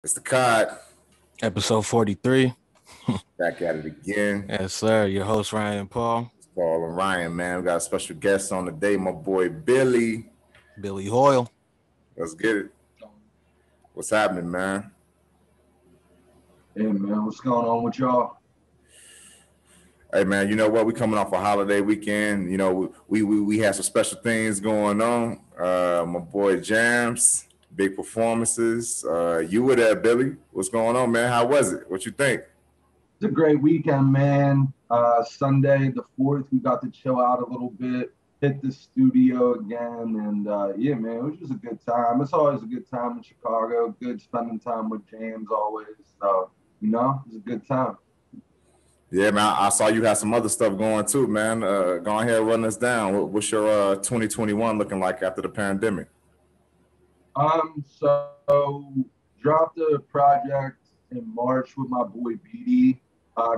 It's the COD. Episode 43. Back at it again. Yes, sir. Your host, Ryan Paul. It's Paul and Ryan, man. We got a special guest on today, my boy Billy. Billy Hoyle. Let's get it. What's happening, man? Hey, man. What's going on with y'all? Hey, man, you know what? We coming off a holiday weekend. You know, we had some special things going on. My boy Jams, big performances. You were there, Billy. What's going on, man? How was it? What you think? It's a great weekend, man. Sunday, the 4th, we got to chill out a little bit, hit the studio again, and yeah, man, it was just a good time. It's always a good time in Chicago. Good spending time with James always. So, you know, it was a good time. Yeah, man, I saw you had some other stuff going too, man. Go ahead and run us down. What's your 2021 looking like after the pandemic? So dropped a project in March with my boy BD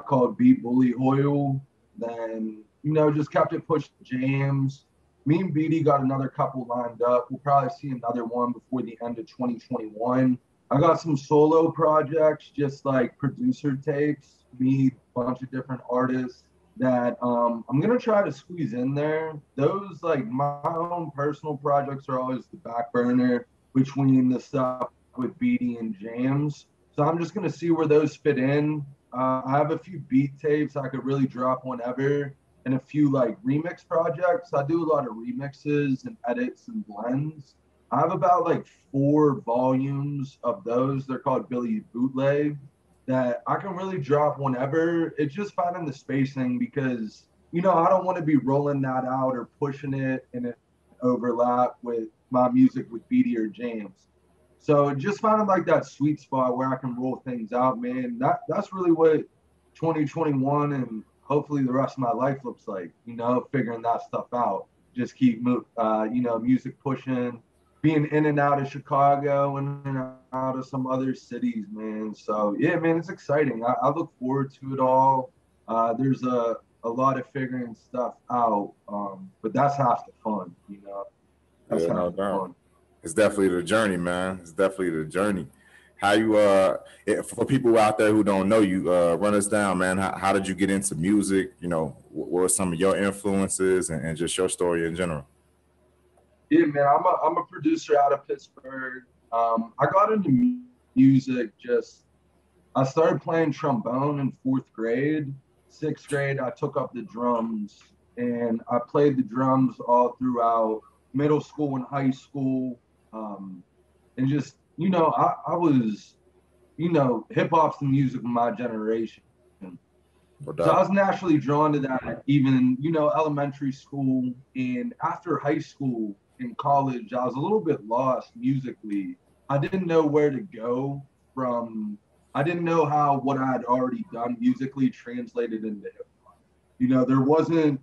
called Beat Bully Hoyle. Then, you know, just kept it pushed to James. Me and BD got another couple lined up. We'll probably see another one before the end of 2021. I got some solo projects, just like producer tapes, me, a bunch of different artists that I'm gonna try to squeeze in there. Those, like, my own personal projects are always the back burner between the stuff with BD and James. So I'm just gonna see where those fit in. I have a few beat tapes I could really drop whenever, and a few like remix projects. I do a lot of remixes and edits and blends. I have about like 4 volumes of those. They're called Billy Bootleg, that I can really drop whenever. It's just finding the spacing because, you know, I don't want to be rolling that out or pushing it and it overlap with my music with BD or James. So just finding like that sweet spot where I can roll things out, man. That's really what 2021 and hopefully the rest of my life looks like, you know, figuring that stuff out. Just keep, you know, music pushing, being in and out of Chicago and in and out of some other cities, man. So yeah, man, it's exciting. I look forward to it all. There's a lot of figuring stuff out, but that's half the fun, you know. That's Yeah, no half the doubt. fun. It's definitely the journey, man. It's definitely the journey. How you for people out there who don't know you, run us down, man. How did you get into music? You know, what were some of your influences and just your story in general? Yeah, man, I'm a producer out of Pittsburgh. I got into music I started playing trombone in 4th grade. 6th grade, I took up the drums, and I played the drums all throughout middle school and high school. And just, you know, I was, you know, hip hop's the music of my generation. No So I doubt. was naturally drawn to that even, you know, elementary school. And after high school and college, I was a little bit lost musically. I didn't know where to go from. I didn't know how what I had already done musically translated into hip hop. You know, there wasn't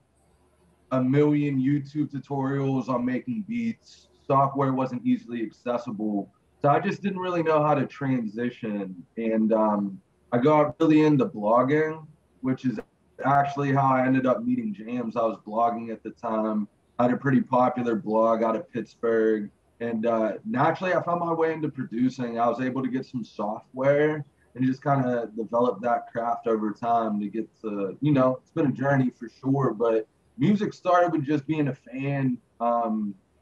a million YouTube tutorials on making beats. Software wasn't easily accessible. So I just didn't really know how to transition. And I got really into blogging, which is actually how I ended up meeting James. I was blogging at the time. I had a pretty popular blog out of Pittsburgh. And naturally, I found my way into producing. I was able to get some software and just kind of develop that craft over time to get to, you know, it's been a journey for sure, but music started with just being a fan.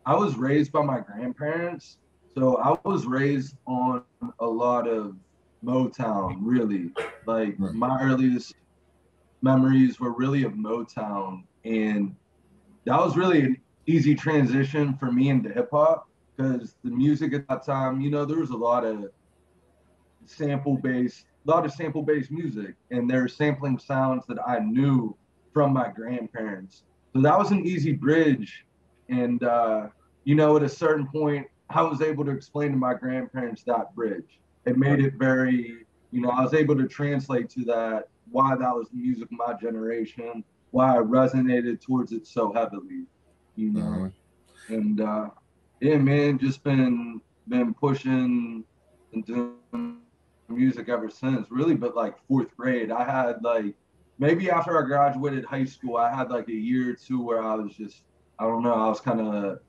I was raised by my grandparents, so I was raised on a lot of Motown, really. Like Right. my earliest memories were really of Motown, and that was really an easy transition for me into hip hop because the music at that time, you know, there was a lot of sample based music, and they're sampling sounds that I knew from my grandparents. So that was an easy bridge. And, you know, at a certain point, I was able to explain to my grandparents that bridge. It made it very, you know, I was able to translate to that why that was the music of my generation, why I resonated towards it so heavily, you know. Mhm. And yeah, man, just been pushing and doing music ever since, really. But like 4th grade, I had like maybe after I graduated high school, I had like a year or two where I was just, I don't know, I was kind of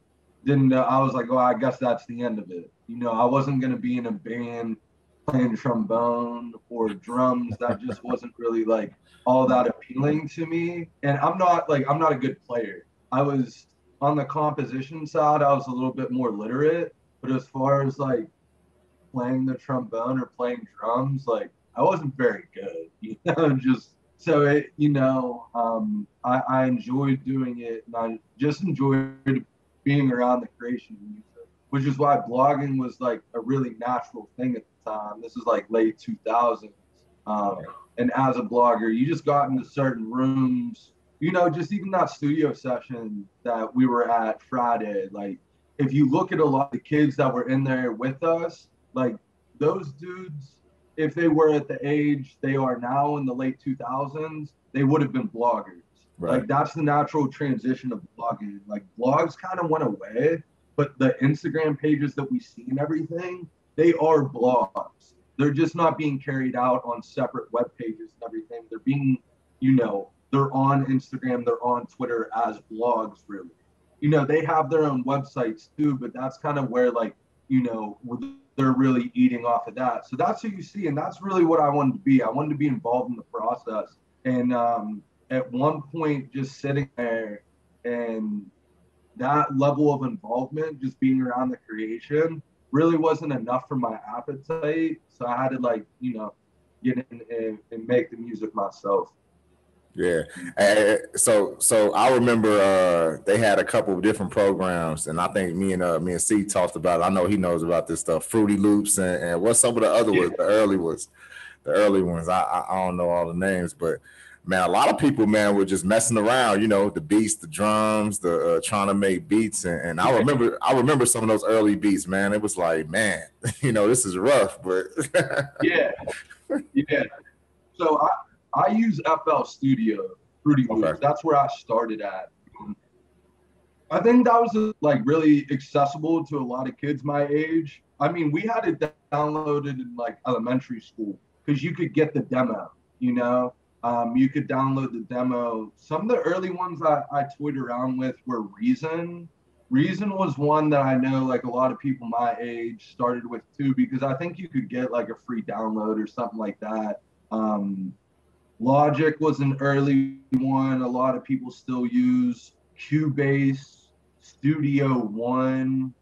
didn't know. I was like, oh, I guess that's the end of it. You know, I wasn't gonna be in a band playing trombone or drums. That just wasn't really like all that appealing to me. And I'm not a good player. I was on the composition side, I was a little bit more literate, but as far as like playing the trombone or playing drums, like I wasn't very good, just so I enjoyed doing it, and I just enjoyed being around the creation of music, which is why blogging was like a really natural thing at the time. This is like late 2000s. And as a blogger, you just got into certain rooms, just even that studio session that we were at Friday, like if you look at a lot of the kids that were in there with us, like those dudes, if they were at the age they are now in the late 2000s, they would have been bloggers. Right. Like that's the natural transition of blogging. Like blogs kind of went away, but the Instagram pages that we see and everything, they are blogs. They're just not being carried out on separate web pages and everything. They're being, they're on Instagram, they're on Twitter as blogs, really. They have their own websites too, but that's kind of where like, they're really eating off of that. So that's who you see. And that's really what I wanted to be. I wanted to be involved in the process. And at one point, just sitting there and that level of involvement, just being around the creation, really wasn't enough for my appetite. So I had to get in and make the music myself. Yeah. So I remember they had a couple of different programs, and I think me and C talked about it. I know he knows about this stuff. Fruity Loops and what's some of the other ones, the early ones. I don't know all the names, but man, a lot of people, man, were just messing around, the beats, the drums, the trying to make beats. And I remember some of those early beats, man. It was like, man, this is rough, but yeah. So I use FL Studio, Fruity Loops. Okay. That's where I started at. I think that was like really accessible to a lot of kids my age. I mean, we had it downloaded in like elementary school because you could get the demo, you could download the demo. Some of the early ones I toyed around with were Reason. Reason was one that I know like a lot of people my age started with too, because I think you could get like a free download or something like that. Logic was an early one. A lot of people still use Cubase, Studio One.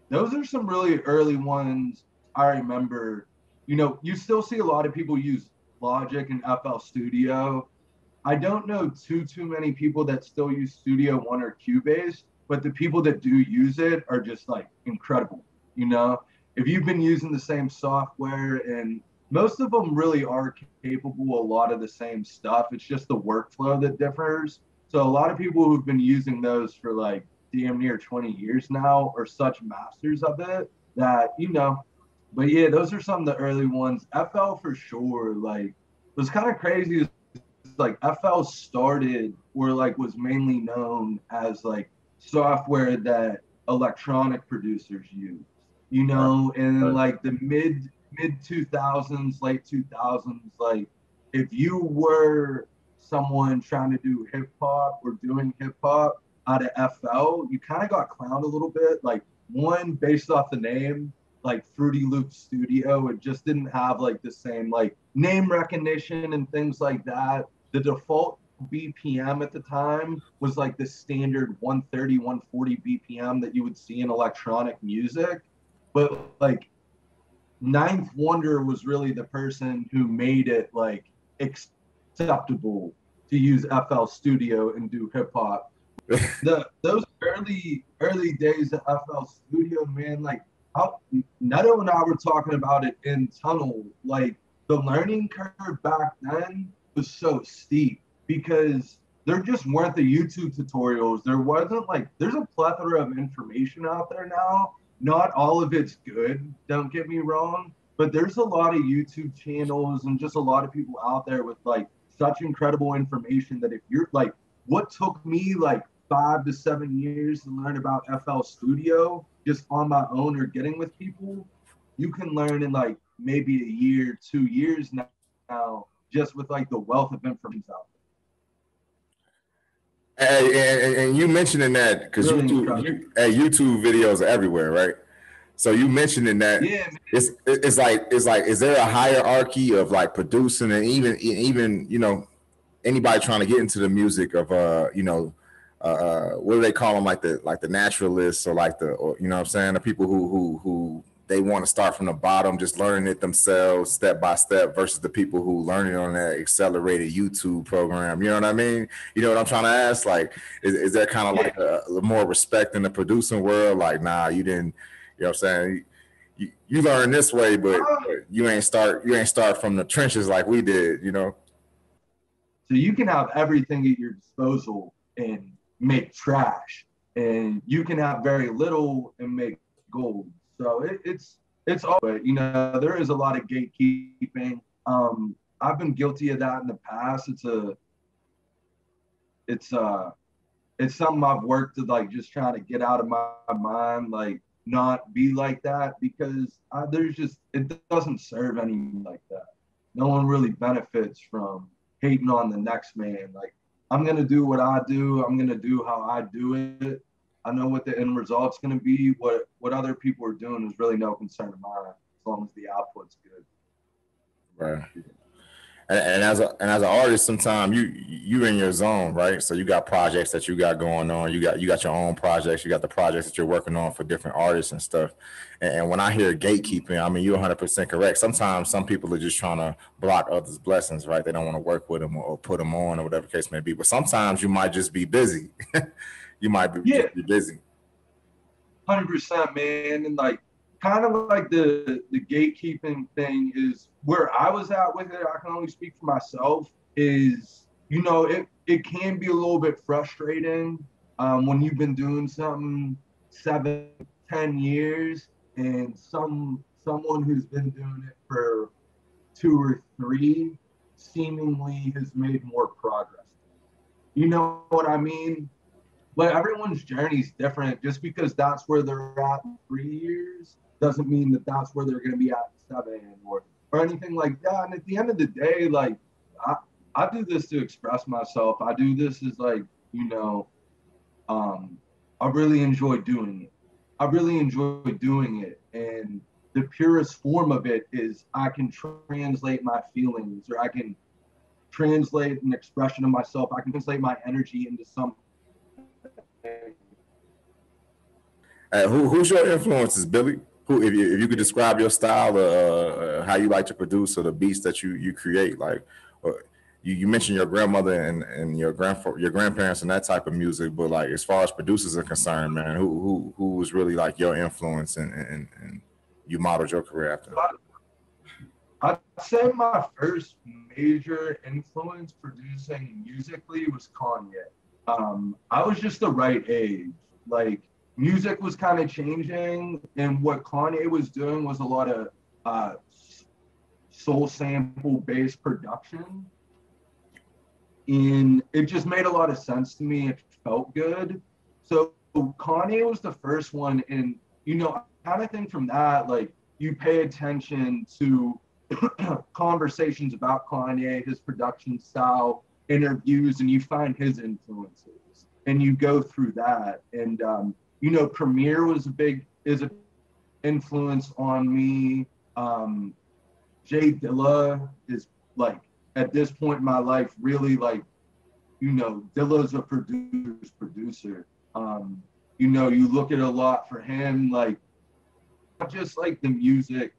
Those are some really early ones I remember. You still see a lot of people use Logic and FL Studio. I don't know too many people that still use Studio One or Cubase, but the people that do use it are just like incredible. If you've been using the same software, and most of them really are capable of a lot of the same stuff. It's just the workflow that differs. So a lot of people who've been using those for like damn near 20 years now are such masters of it that, but yeah, those are some of the early ones. FL for sure, like it was kind of crazy. Like FL started or like was mainly known as like software that electronic producers use, and like the mid 2000s, late 2000s, like if you were someone trying to do hip hop or doing hip hop out of FL, you kind of got clowned a little bit. Like one, based off the name, like Fruity Loops Studio, it just didn't have like the same like name recognition and things like that. The default BPM at the time was like the standard 130, 140 BPM that you would see in electronic music. But like Ninth Wonder was really the person who made it like acceptable to use FL Studio and do hip hop. Those early days of FL Studio, man, like Neto and I were talking about it in Tunnel. Like the learning curve back then was so steep because there just weren't the YouTube tutorials. There wasn't like, there's a plethora of information out there now. Not all of it's good, don't get me wrong, but there's a lot of YouTube channels and just a lot of people out there with like such incredible information that if you're like, what took me like 5 to 7 years to learn about FL Studio just on my own or getting with people, you can learn in like maybe a year, 2 years now, just with like the wealth of information out there. And you mentioning that because really YouTube videos are everywhere, right? So you mentioning that Yeah, it's like is there a hierarchy of like producing and even anybody trying to get into the music of what do they call them, like the naturalists, or like or you know what I'm saying, the people who they want to start from the bottom, just learning it themselves step by step, versus the people who learn it on that accelerated YouTube program. You know what I mean? You know what I'm trying to ask? Like, is there kind of like a more respect in the producing world? Like, nah, you didn't. You know what I'm saying? You learn this way, but you ain't start from the trenches like we did. You know? so you can have everything at your disposal and make trash, and you can have very little and make gold. So it's all, but there is a lot of gatekeeping. I've been guilty of that in the past. It's it's something I've worked to, like, just trying to get out of my mind, like not be like that, because it doesn't serve anyone like that. No one really benefits from hating on the next man. Like, I'm gonna do what I do. I'm gonna do how I do it. I know what the end result's gonna be. What other people are doing is really no concern of mine, as long as the output's good. Right. And as an artist, sometimes you're in your zone, right? So you got projects that you got going on. You got your own projects. You got the projects that you're working on for different artists and stuff. And when I hear gatekeeping, I mean, you're 100% correct. Sometimes some people are just trying to block others' blessings, right? They don't want to work with them or put them on, or whatever the case may be. But sometimes you might just be busy. You might just be busy. 100%, man. And like, kind of like the gatekeeping thing is where I was at with it. I can only speak for myself. Is it can be a little bit frustrating when you've been doing something 7-10 years, and someone who's been doing it for 2 or 3 seemingly has made more progress. You know what I mean? But everyone's journey is different. Just because that's where they're at in 3 years doesn't mean that that's where they're going to be at in 7, or anything like that. And at the end of the day, like, I do this to express myself. I do this as, like, I really enjoy doing it. I really enjoy doing it. And the purest form of it is I can translate my feelings, or I can translate an expression of myself. I can translate my energy into something. Who's your influences, Billy? Who, if you could describe your style, how you like to produce, or the beats that you create, like, you mentioned your grandmother and your grandparents and that type of music, but like, as far as producers are concerned, man, who was really like your influence, and you modeled your career after? I'd say my first major influence producing musically was Kanye. I was just the right age. Like, music was kind of changing, and what Kanye was doing was a lot of soul sample based production, and it just made a lot of sense to me. It felt good. So Kanye was the first one, and kind of think from that, like, you pay attention to conversations about Kanye, his production style, interviews, and you find his influences, and you go through that. And Premier is an influence on me. Jay Dilla is, like, at this point in my life, really, like, Dilla's a producer. You look at a lot for him, like, not just like the music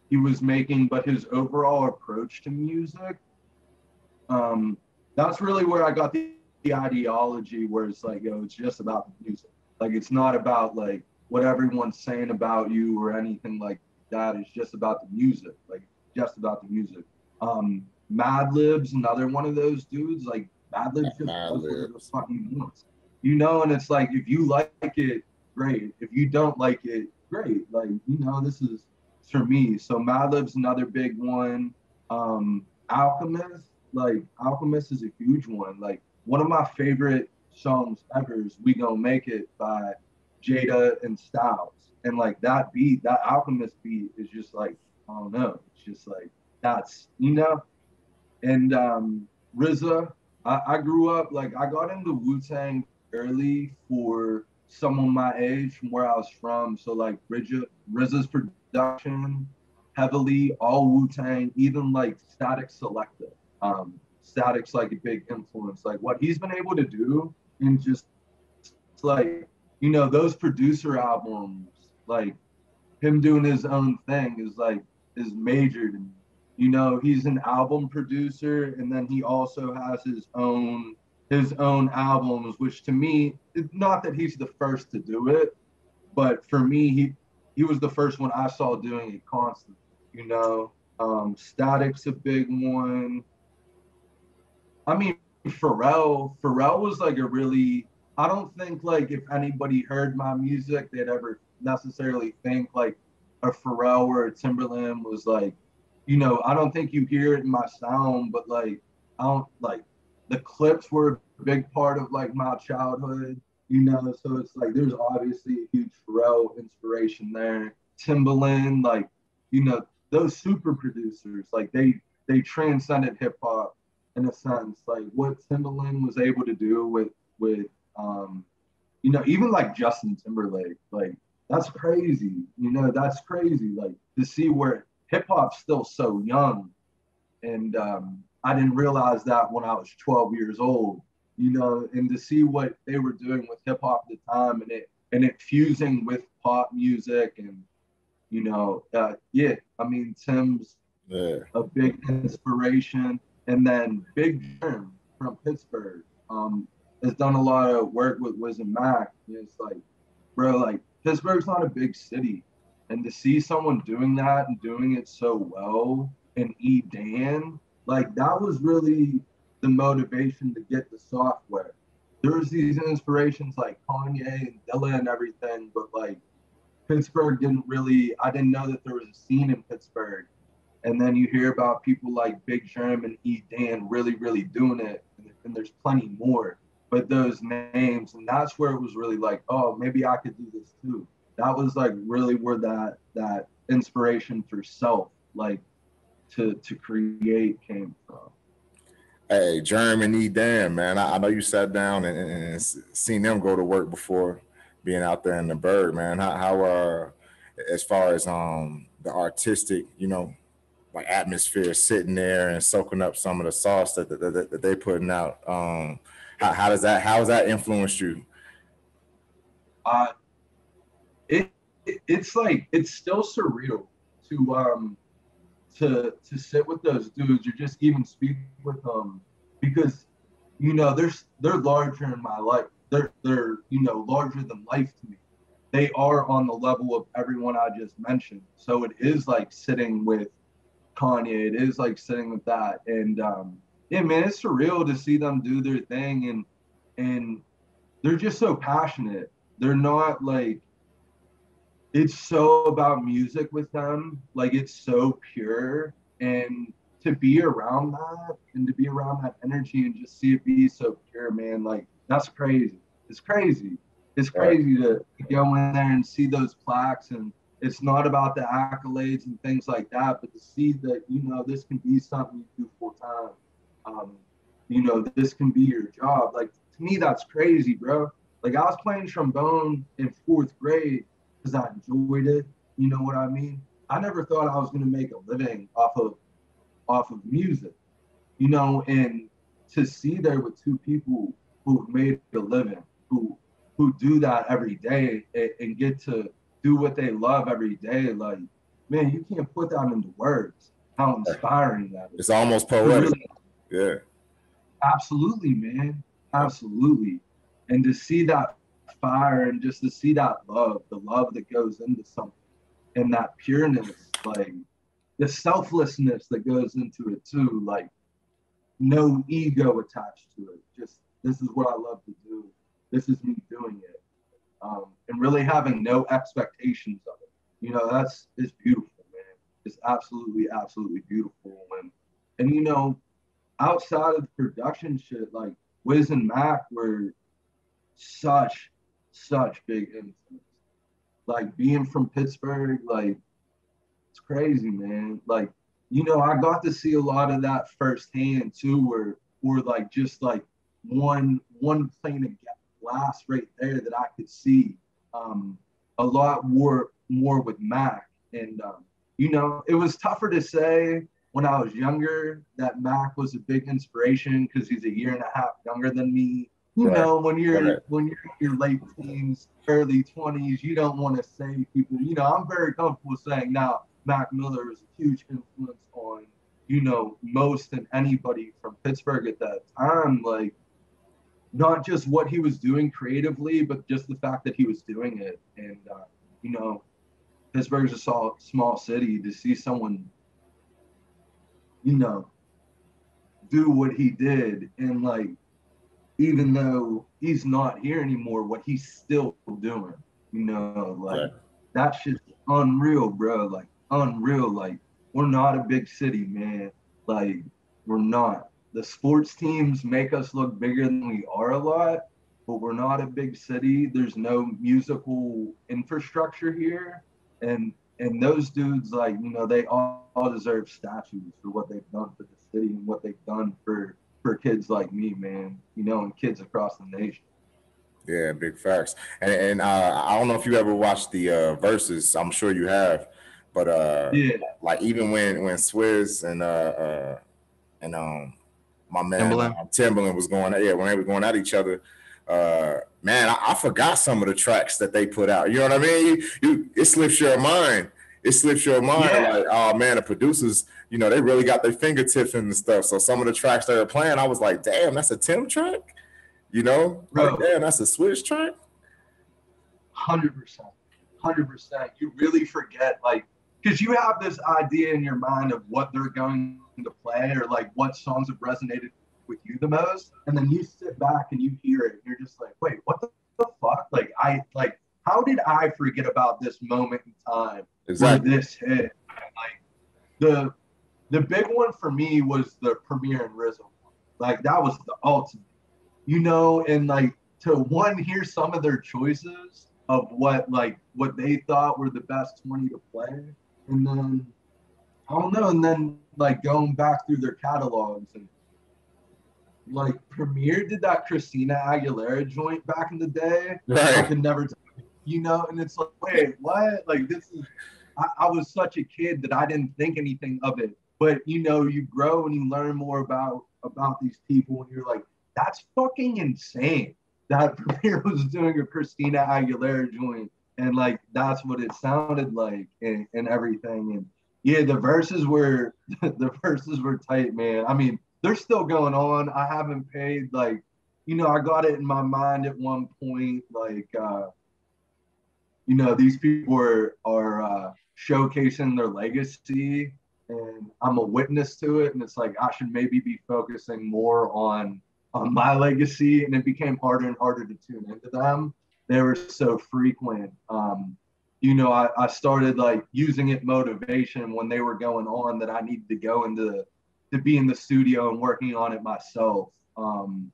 he was making, but his overall approach to music. That's really where I got the ideology, where it's like, it's just about the music. Like, it's not about, like, what everyone's saying about you or anything like that. It's just about the music. Like, just about the music. Madlib's another one of those dudes. Like, Madlib's just does what the fuck he wants. And it's like, if you like it, great. If you don't like it, great. Like, this is for me. So Madlib's another big one. Alchemist is a huge one. Like, one of my favorite songs ever is We Gon' Make It by Jada and Styles. And like, that beat, that Alchemist beat is just like, I don't know. It's just like, that's, and RZA, I grew up, like, I got into Wu-Tang early for someone my age from where I was from. So like RZA's production, heavily all Wu-Tang, even like Static Selector. Static's like a big influence. Like what he's been able to do in just like, you know, those producer albums, like him doing his own thing is major to me. You know, he's an album producer, and then he also has his own albums, which to me, not that he's the first to do it, but for me, he was the first one I saw doing it constantly. You know, Static's a big one. I mean, Pharrell was like a really, I don't think like if anybody heard my music, they'd ever necessarily think like a Pharrell or a Timberland was like, you know, I don't think you hear it in my sound, but like, I don't like the clips were a big part of like my childhood, you know, so it's like there's obviously a huge Pharrell inspiration there. Timberland, like, you know, those super producers, like they transcended hip hop in a sense, like what Timberland was able to do with you know, even like Justin Timberlake, like that's crazy. You know, that's crazy. Like to see where hip hop's still so young, and I didn't realize that when I was 12 years old. You know, and to see what they were doing with hip hop at the time, and it fusing with pop music, and you know, yeah, I mean, Tim's a big inspiration. And then Big Germ from Pittsburgh has done a lot of work with Wiz and Mac. And it's like, bro, like Pittsburgh's not a big city. And to see someone doing that and doing it so well, and E. Dan, like that was really the motivation to get the software. There was these inspirations like Kanye and Dilla and everything, but like Pittsburgh didn't really, I didn't know that there was a scene in Pittsburgh. And then you hear about people like Big Germ and E. Dan really, really doing it. And there's plenty more. But those names, and that's where it was really like, oh, maybe I could do this too. That was like really where that inspiration for self, like to create came from. Hey, Germ and E. Dan, man, I know you sat down and seen them go to work before being out there in the bird, man. How as far as the artistic, you know, like atmosphere, sitting there and soaking up some of the sauce that they putting out. How has that influenced you? Uh, it's like it's still surreal to sit with those dudes or just even speak with them, because you know they're larger in my life. They're you know larger than life to me. They are on the level of everyone I just mentioned. So it is like sitting with Kanye. It is like sitting with that, and yeah, man, it's surreal to see them do their thing, and they're just so passionate. They're not like, it's so about music with them, like it's so pure, and to be around that and to be around that energy and just see it be so pure, man, like that's crazy. It's crazy. It's crazy to go in there and see those plaques, and it's not about the accolades and things like that, but to see that, you know, this can be something you do full time. You know, this can be your job. Like to me, that's crazy, bro. Like I was playing trombone in fourth grade because I enjoyed it. You know what I mean? I never thought I was gonna make a living off of music, you know, and to see there with two people who've made a living, who do that every day and get to do what they love every day, like, man, you can't put that into words, how inspiring that is. It's almost poetic. Really, yeah. absolutely, man. Absolutely. And to see that fire and just to see that love, the love that goes into something, and that pureness, like the selflessness that goes into it too, like no ego attached to it. Just this is what I love to do. This is me doing it, and really having no expectations of it. You know, it's beautiful, man. It's absolutely, absolutely beautiful. And you know, outside of the production shit, like Wiz and Mac were such big influence. Like being from Pittsburgh, like it's crazy, man. Like, you know, I got to see a lot of that firsthand too, where like just like one plane of glass right there that I could see a lot more with Mac. And, you know, it was tougher to say when I was younger that Mac was a big inspiration because he's a year and a half younger than me. You know, when you're in your late teens, early 20s, you don't want to say people, you know, I'm very comfortable saying now Mac Miller is a huge influence on, you know, most and anybody from Pittsburgh at that time. Like, not just what he was doing creatively, but just the fact that he was doing it. And, you know, Pittsburgh's a small city. To see someone, you know, do what he did, and like, even though he's not here anymore, what he's still doing, you know, like that's just unreal, bro. Like unreal. Like, we're not a big city, man. Like, we're not. The sports teams make us look bigger than we are a lot, but we're not a big city. There's no musical infrastructure here. And those dudes, like, you know, they all deserve statues for what they've done for the city and what they've done for kids like me, man, you know, and kids across the nation. Yeah, big facts. And I don't know if you ever watched the Versus. I'm sure you have, but yeah, like even when Swizz and my man Timberland was going, when they were going at each other, man, I forgot some of the tracks that they put out. You know what I mean? It slips your mind. It slips your mind. Yeah. Like, oh man, the producers, you know, they really got their fingertips in the stuff. So some of the tracks they were playing, I was like, damn, that's a Tim track. You know, like, damn, that's a Swizz track. 100%, 100%. You really forget, like, because you have this idea in your mind of what they're going to play or like what songs have resonated with you the most, and then you sit back and you hear it and you're just like, wait, what the fuck? Like, how did I forget about this moment in time where this hit? Like, the big one for me was the Premier and Rizzo. Like, that was the ultimate, you know. And like, to hear some of their choices of what they thought were the best 20 to play, and then I don't know, and then like going back through their catalogs, and like Premier did that Christina Aguilera joint back in the day. Right. I could never, you know, and it's like, wait, what? Like, this is, I was such a kid that I didn't think anything of it. But, you know, you grow and you learn more about these people, and you're like, that's fucking insane that Premier was doing a Christina Aguilera joint, and like that's what it sounded like, and everything. And yeah, the verses were tight, man. I mean, they're still going on. I haven't paid, like, you know, I got it in my mind at one point, like, you know, these people are showcasing their legacy, and I'm a witness to it. And it's like, I should maybe be focusing more on my legacy. And it became harder and harder to tune into them. They were so frequent. You know, I started like using it motivation when they were going on, that I needed to go to be in the studio and working on it myself. And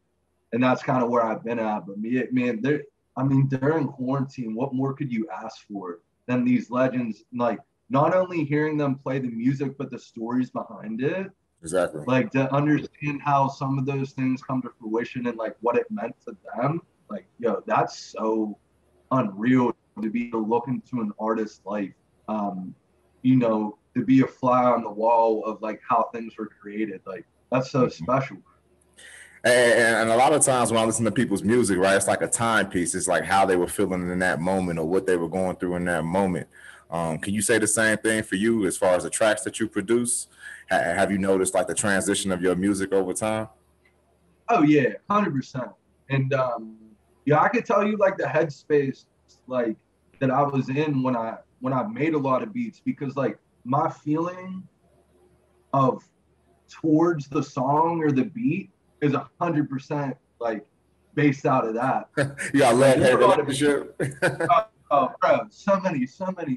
that's kind of where I've been at. But man, during quarantine, what more could you ask for than these legends? Like, not only hearing them play the music, but the stories behind it. Exactly. Like, to understand how some of those things come to fruition and like what it meant to them. Like, yo, that's so unreal to be able to look into an artist's life. You know, to be a fly on the wall of like how things were created. Like, that's so special. And a lot of times when I listen to people's music, right, it's like a timepiece. It's like how they were feeling in that moment or what they were going through in that moment. Can you say the same thing for you as far as the tracks that you produce? Have you noticed like the transition of your music over time? Oh yeah, 100%. And yeah, I could tell you like the headspace like that I was in when I made a lot of beats, because like my feeling of towards the song or the beat is 100% like based out of that. Yeah, I love that relationship. Oh, bro, so many.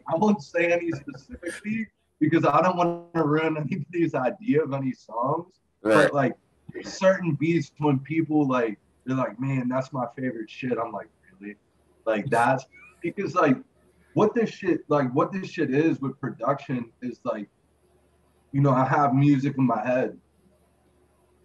I won't say any specifically because I don't want to ruin anybody's idea of any songs. Right. But like, there's certain beats when people like, they're like, man, that's my favorite shit. I'm like, really? Like, that's because like what this shit is with production is like, you know, I have music in my head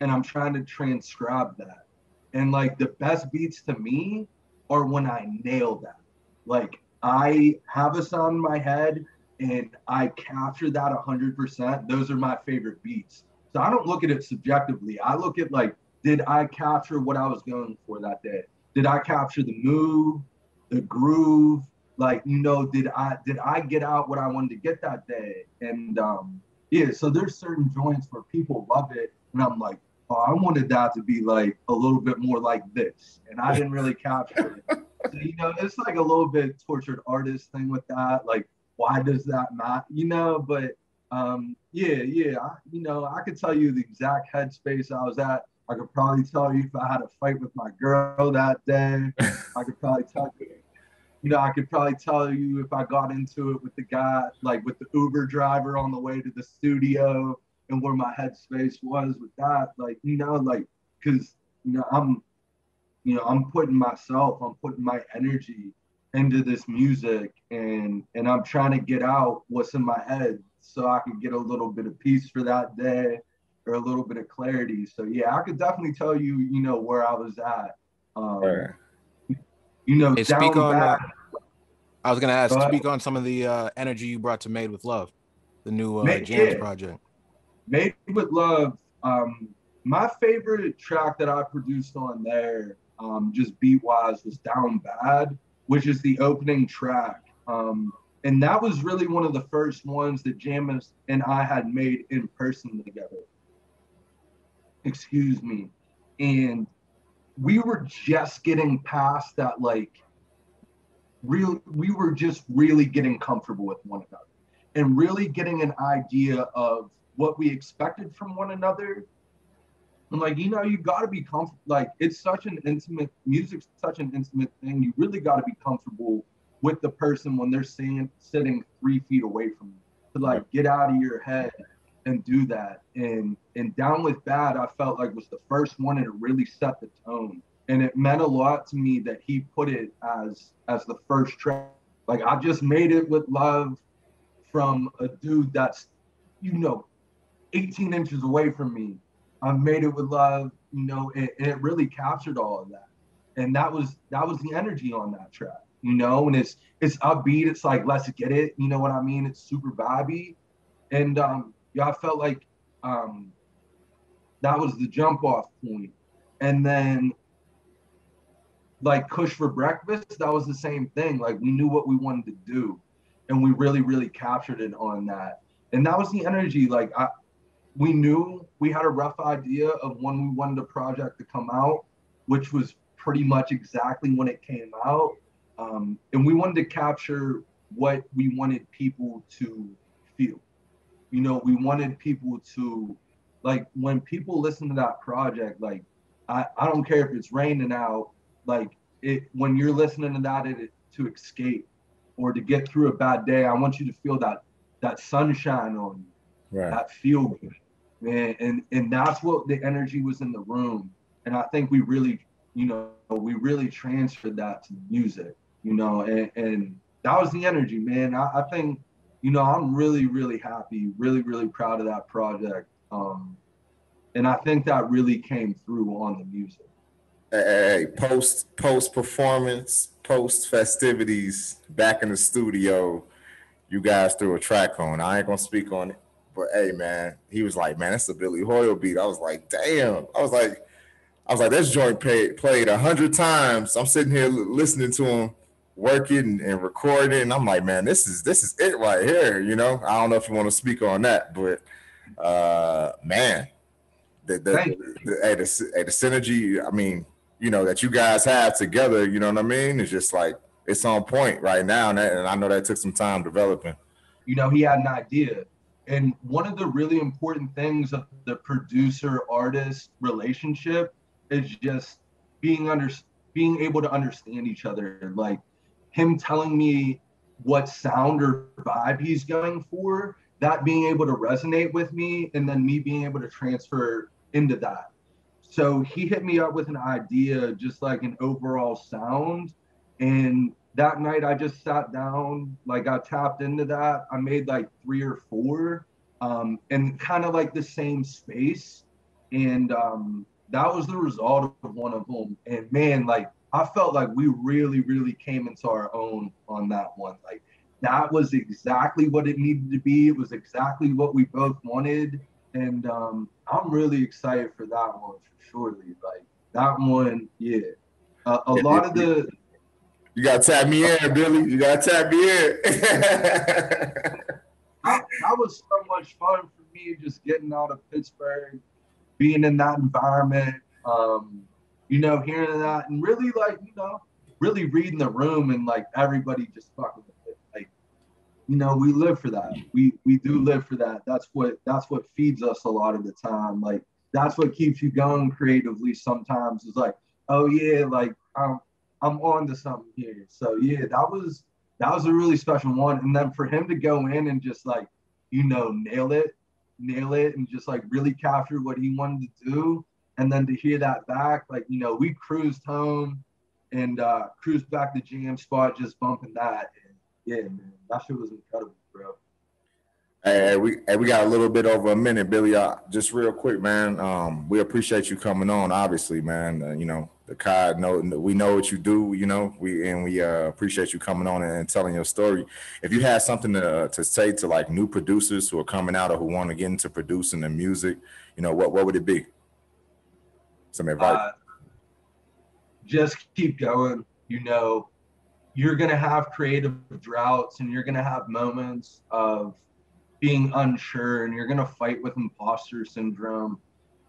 and I'm trying to transcribe that. And like the best beats to me are when I nail that. Like I have a sound in my head and I capture that 100%. Those are my favorite beats. So I don't look at it subjectively. I look at like, did I capture what I was going for that day? Did I capture the move, the groove? Like, did I get out what I wanted to get that day? And yeah, so there's certain joints where people love it, and I'm like, oh, I wanted that to be like a little bit more like this, and I didn't really capture it. So, it's like a little bit tortured artist thing with that. Like, why does that matter? But yeah, I could tell you the exact headspace I was at. I could probably tell you if I had a fight with my girl that day. I could probably tell you. I could probably tell you if I got into it with the guy, like with the Uber driver on the way to the studio, and where my headspace was with that. Like, because I'm putting I'm putting my energy into this music, and I'm trying to get out what's in my head so I can get a little bit of peace for that day or a little bit of clarity. So yeah, I could definitely tell you, where I was at. Right. Hey, speak down on. bad. I was gonna ask. Speak on some of the energy you brought to Made with Love, the new Jams project. Made with Love. My favorite track that I produced on there, just beat wise, was Down Bad, which is the opening track. And that was really one of the first ones that Jamis and I had made in person together. Excuse me. And we were just getting past that, like, we were just really getting comfortable with one another and really getting an idea of what we expected from one another. And like, you got to be comfortable. Like, it's such an intimate, music's such an intimate thing. You really got to be comfortable with the person when they're sitting 3 feet away from you, to like get out of your head and do that. And Down with Bad, I felt like was the first one, and it really set the tone. And it meant a lot to me that he put it as the first track. Like, I just made it with love from a dude that's, 18 inches away from me. I made it with love, and it really captured all of that. And that was the energy on that track, and it's upbeat. It's like, let's get it. You know what I mean? It's super vibey. And I felt like that was the jump off point. And then like Kush for Breakfast, that was the same thing. Like, we knew what we wanted to do, and we really, really captured it on that. And that was the energy. Like, we knew we had a rough idea of when we wanted the project to come out, which was pretty much exactly when it came out. And we wanted to capture what we wanted people to feel. We wanted people to, like, when people listen to that project, like, I don't care if it's raining out, like, when you're listening to that, to escape or to get through a bad day, I want you to feel that sunshine on you, right. That feel good, man. And that's what the energy was in the room. And I think we really transferred that to the music, and that was the energy, man. I think, I'm really, really happy, really, really proud of that project. And I think that really came through on the music. Hey, post performance, post festivities, back in the studio, you guys threw a track on. I ain't gonna speak on it, but hey, man, he was like, man, that's a Billy Hoyle beat. I was like, damn. I was like, this joint played 100 times. I'm sitting here listening to him, working and recording, and I'm like, man, this is it right here. I don't know if you want to speak on that, but man, the synergy. I mean, that you guys have together, you know what I mean? It's just like, it's on point right now. And I know that took some time developing. He had an idea. And one of the really important things of the producer-artist relationship is just being able to understand each other. Like, him telling me what sound or vibe he's going for, that being able to resonate with me, and then me being able to transfer into that. So he hit me up with an idea, just like an overall sound. And that night I just sat down, like, I tapped into that. I made like 3 or 4, and kind of like the same space. And that was the result of one of them. And man, like, I felt like we really came into our own on that one. Like that was exactly what it needed to be. It was exactly what we both wanted. And I'm really excited for that one for surely. Like that one, yeah. A lot of the you gotta tap me in, Billy. You gotta tap me in. that was so much fun for me, just getting out of Pittsburgh, being in that environment, you know, hearing that and really like, you know, really reading the room and like everybody just fucking with it. Like, you know, we live for that. We do live for that. That's what feeds us a lot of the time. Like that's what keeps you going creatively sometimes is like, oh yeah, like I'm on to something here. So yeah, that was a really special one. And then for him to go in and just like, you know, nail it and just like really capture what he wanted to do. And then to hear that back, like, you know, we cruised home and cruised back to jam spot, just bumping that. And yeah, man, that shit was incredible, bro. Hey, we got a little bit over a minute, Billy. Just real quick, man. We appreciate you coming on, obviously, man. You know, the COD, we know what you do, you know, we appreciate you coming on and telling your story. If you had something to say to like new producers who are coming out or who want to get into producing and music, you know, what would it be? Some advice. Just keep going. You know, you're going to have creative droughts and you're going to have moments of being unsure and you're going to fight with imposter syndrome.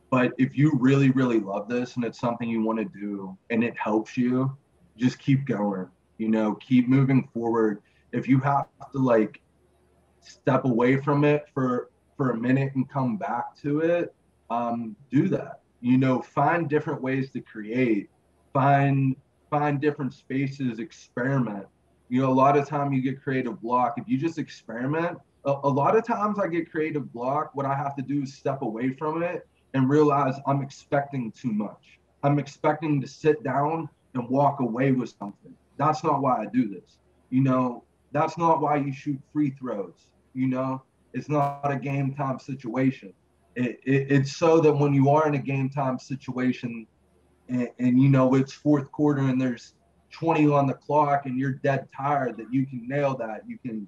But if you really love this and it's something you want to do and it helps you, just keep going, you know, keep moving forward. If you have to like step away from it for a minute and come back to it, do that. You know, find different ways to create, find different spaces, experiment. You know, a lot of time you get creative block. If you just experiment, a lot of times I get creative block. What I have to do is step away from it and realize I'm expecting too much. I'm expecting to sit down and walk away with something. That's not why I do this. You know, that's not why you shoot free throws. You know, it's not a game time situation. It's so that when you are in a game time situation and you know, it's fourth quarter and there's 20 on the clock and you're dead tired, that you can nail that. You can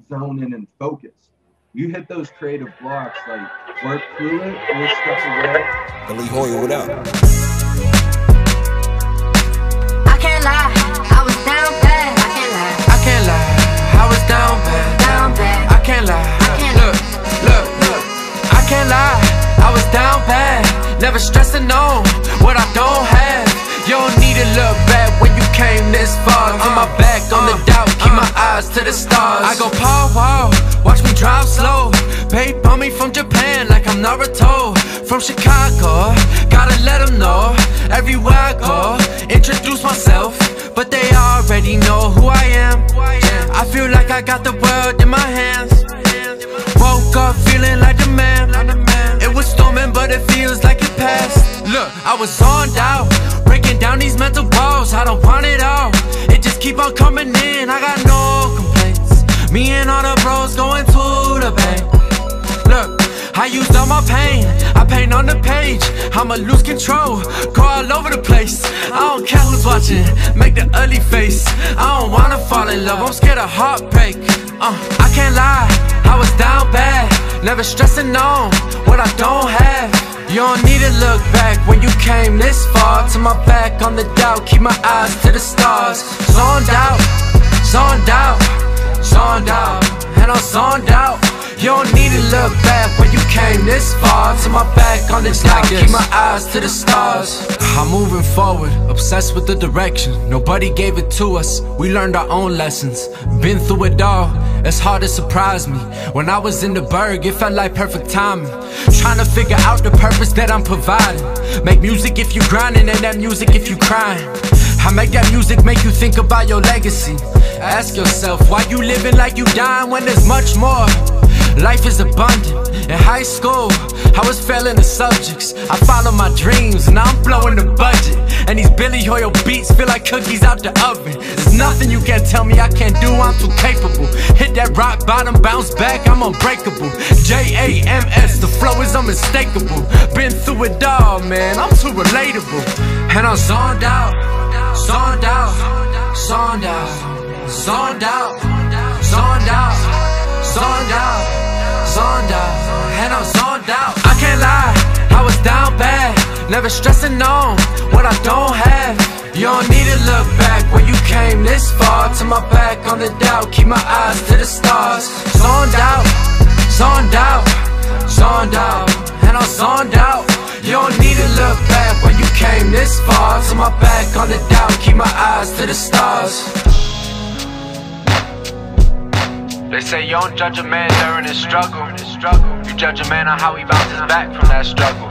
zone in and focus. You hit those creative blocks, like work through it, or step away. Billy Hoyle, what up? I can't lie, I was down bad. I can't lie, I was down bad. I can't lie. Look. I can't lie, I was down bad. Never stressing on what I don't have. You don't need to look back when you came this far. Put my back on the doubt, keep my eyes to the stars. I go pow wow, watch me drive slow. Babe on me from Japan like I'm Naruto. From Chicago, gotta let them know. Everywhere I go, introduce myself, but they already know who I am. I feel like I got the world in my hands. Woke up feeling like the man. It was storming but it feels like it passed. Look, I was zoned out, breaking down these mental walls. I don't want it all, it just keep on coming in. I got no complaints, me and all the bros going to the bank. Look, I used all my pain, I paint on the page. I'ma lose control, go all over the place. I don't care who's watching, make the ugly face. I don't wanna fall in love, I'm scared of heartbreak. I can't lie, I was down bad. Never stressing on what I don't have. You don't need to look back when you came this far. To my back on the doubt, keep my eyes to the stars. Zoned out, and I'm zoned out. You don't need to look back when you came this far. To my back on the doubt, keep my eyes to the stars. I'm moving forward, obsessed with the direction. Nobody gave it to us, we learned our own lessons. Been through it all, it's hard to surprise me. When I was in the Berg, it felt like perfect timing. Trying to figure out the purpose that I'm providing. Make music if you grinding, and that music if you crying. I make that music make you think about your legacy. Ask yourself, why you living like you dying when there's much more? Life is abundant. In high school, I was failing the subjects. I followed my dreams, now I'm blowing the budget. And these Billy Hoyle beats feel like cookies out the oven. There's nothing you can tell me I can't do, I'm too capable. Hit that rock bottom, bounce back, I'm unbreakable. J-A-M-S, the flow is unmistakable. Been through it all, man, I'm too relatable. And I'm zoned out. zoned out, zoned out, zoned out, zoned out, zoned out, zoned out, and I'm zoned out. I can't lie, I was down bad, never stressing on what I don't have. You don't need to look back when you came this far. To my back on the doubt, keep my eyes to the stars. Zoned out, zoned out, zoned out, and I'm zoned out. You don't need to look back when you came this far. To my back on the doubt, keep my eyes to the stars. They say you don't judge a man during his struggle. You judge a man on how he bounces back from that struggle.